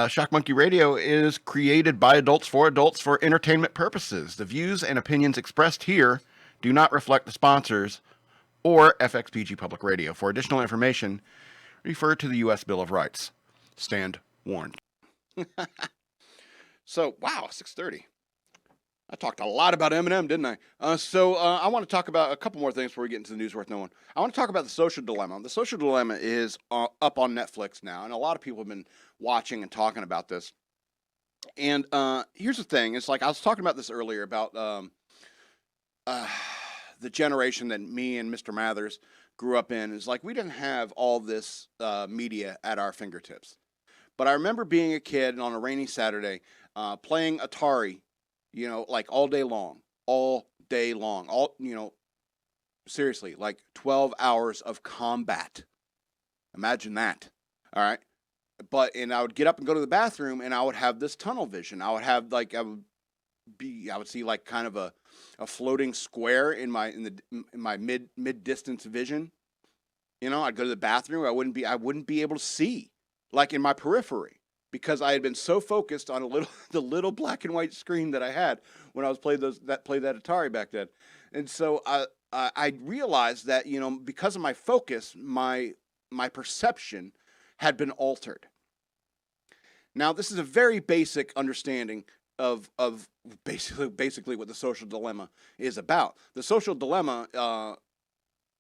Shock Monkey Radio is created by adults for entertainment purposes. The views and opinions expressed here do not reflect the sponsors or FXPG Public Radio. For additional information, refer to the U.S. Bill of Rights. Stand warned. So, wow, 6:30. I talked a lot about Eminem, didn't I? I want to talk about a couple more things before we get into the news worth knowing. I want to talk about The Social Dilemma. The Social Dilemma is up on Netflix now, and a lot of people have been watching and talking about this. And here's the thing. It's like I was talking about this earlier about the generation that me and Mr. Mathers grew up in. It's like we didn't have all this media at our fingertips. But I remember being a kid and on a rainy Saturday playing Atari, like all day long, seriously, like 12 hours of combat. Imagine that. All right. And I would get up and go to the bathroom and I would have this tunnel vision. I would have I would see like kind of a floating square in my mid distance vision. I'd go to the bathroom. I wouldn't be able to see like in my periphery, because I had been so focused on the little black and white screen that I had when I was playing that Atari back then. And so I realized that, because of my focus, my perception had been altered. Now, this is a very basic understanding of basically what the social dilemma is about. The social dilemma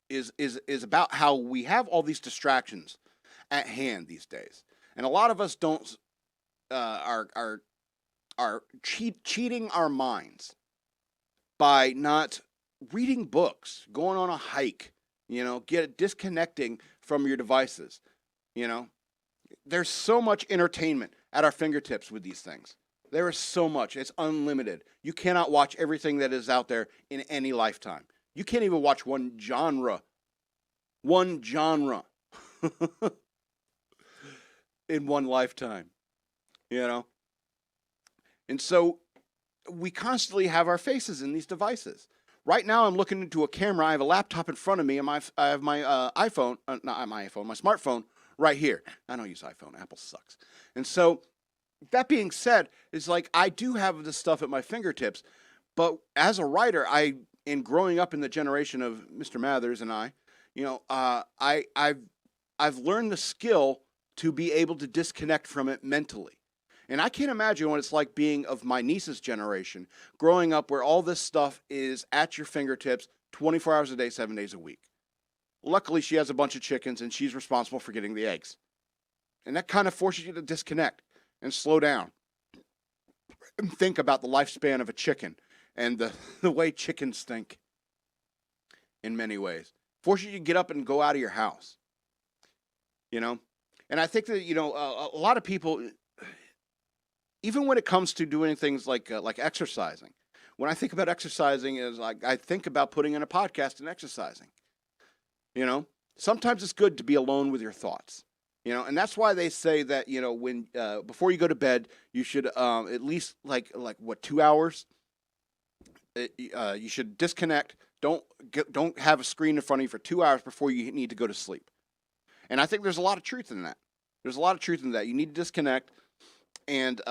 is about how we have all these distractions at hand these days, and a lot of us are cheating our minds by not reading books, going on a hike, disconnecting from your devices. There's so much entertainment at our fingertips with these things. There is so much. It's unlimited. You cannot watch everything that is out there in any lifetime. You can't even watch one genre in one lifetime, And so we constantly have our faces in these devices. Right now I'm looking into a camera. I have a laptop in front of me, and I have my my smartphone right here. I don't use iPhone. Apple sucks. And so that being said, it's like I do have this stuff at my fingertips, but as a writer, in growing up in the generation of Mr. Mathers and I've learned the skill to be able to disconnect from it mentally. And I can't imagine what it's like being of my niece's generation, growing up where all this stuff is at your fingertips 24 hours a day, 7 days a week. Luckily, she has a bunch of chickens and she's responsible for getting the eggs. And that kind of forces you to disconnect and slow down and think about the lifespan of a chicken and the way chickens think in many ways. Forces you to get up and go out of your house, And I think that, a lot of people, even when it comes to doing things like exercising, when I think about exercising, is like I think about putting in a podcast and exercising. Sometimes it's good to be alone with your thoughts. And that's why they say that when before you go to bed, you should at least like 2 hours. You should disconnect. Don't have a screen in front of you for 2 hours before you need to go to sleep. And I think there's a lot of truth in that. You need to disconnect and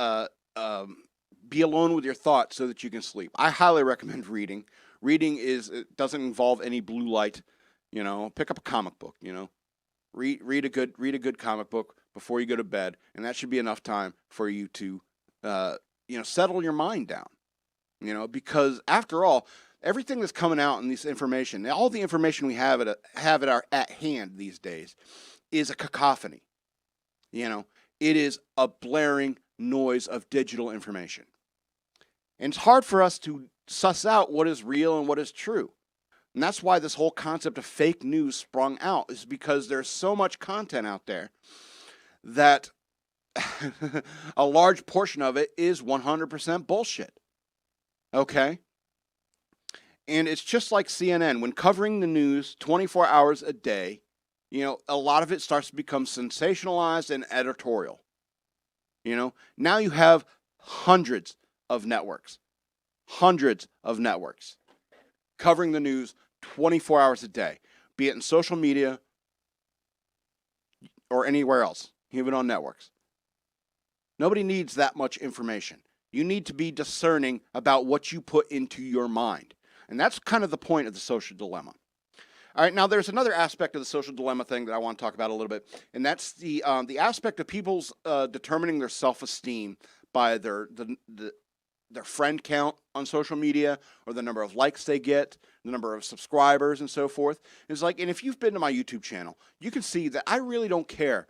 be alone with your thoughts so that you can sleep. I highly recommend reading. It doesn't involve any blue light. Pick up a comic book. Read a good comic book before you go to bed, and that should be enough time for you to settle your mind down. Because after all, everything that's coming out in this information, all the information we have at hand these days, is a cacophony. It is a blaring noise of digital information. And it's hard for us to suss out what is real and what is true. And that's why this whole concept of fake news sprung out, is because there's so much content out there that a large portion of it is 100% bullshit. Okay? And it's just like CNN. When covering the news 24 hours a day, a lot of it starts to become sensationalized and editorial. Now you have hundreds of networks covering the news 24 hours a day, be it in social media or anywhere else, even on networks. Nobody needs that much information. You need to be discerning about what you put into your mind. And that's kind of the point of the social dilemma. All right, now there's another aspect of the social dilemma thing that I want to talk about a little bit, and that's the aspect of people's determining their self-esteem by their friend count on social media, or the number of likes they get, the number of subscribers, and so forth. It's like, and if you've been to my YouTube channel, you can see that I really don't care.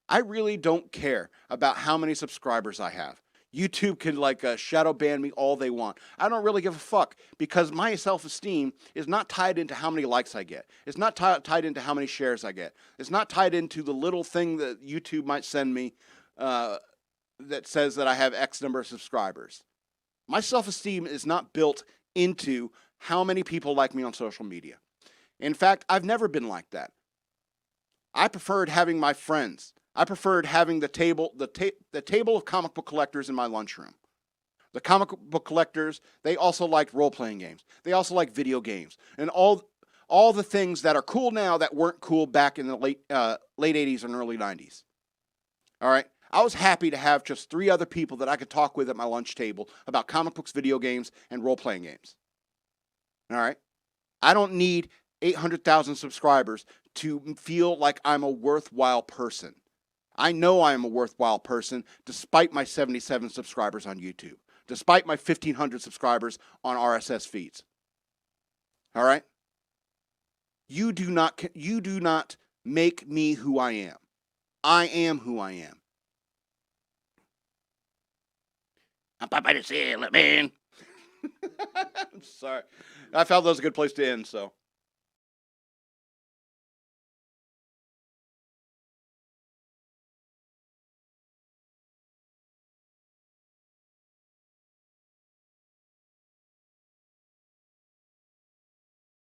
I really don't care about how many subscribers I have. YouTube can shadow ban me all they want. I don't really give a fuck, because my self-esteem is not tied into how many likes I get. It's not tied into how many shares I get. It's not tied into the little thing that YouTube might send me that says that I have X number of subscribers. My self-esteem is not built into how many people like me on social media. In fact, I've never been like that. I preferred having my friends. I preferred having the table of comic book collectors in my lunchroom. The comic book collectors, they also liked role-playing games. They also liked video games. And all the things that are cool now that weren't cool back in the late 80s and early 90s. All right? I was happy to have just 3 other people that I could talk with at my lunch table about comic books, video games, and role-playing games. All right? I don't need 800,000 subscribers to feel like I'm a worthwhile person. I know I am a worthwhile person despite my 77 subscribers on YouTube, despite my 1,500 subscribers on RSS feeds. All right? You do not make me who I am. I am who I am. I'm Papa the Sailor Man. I'm sorry. I felt that was a good place to end, so.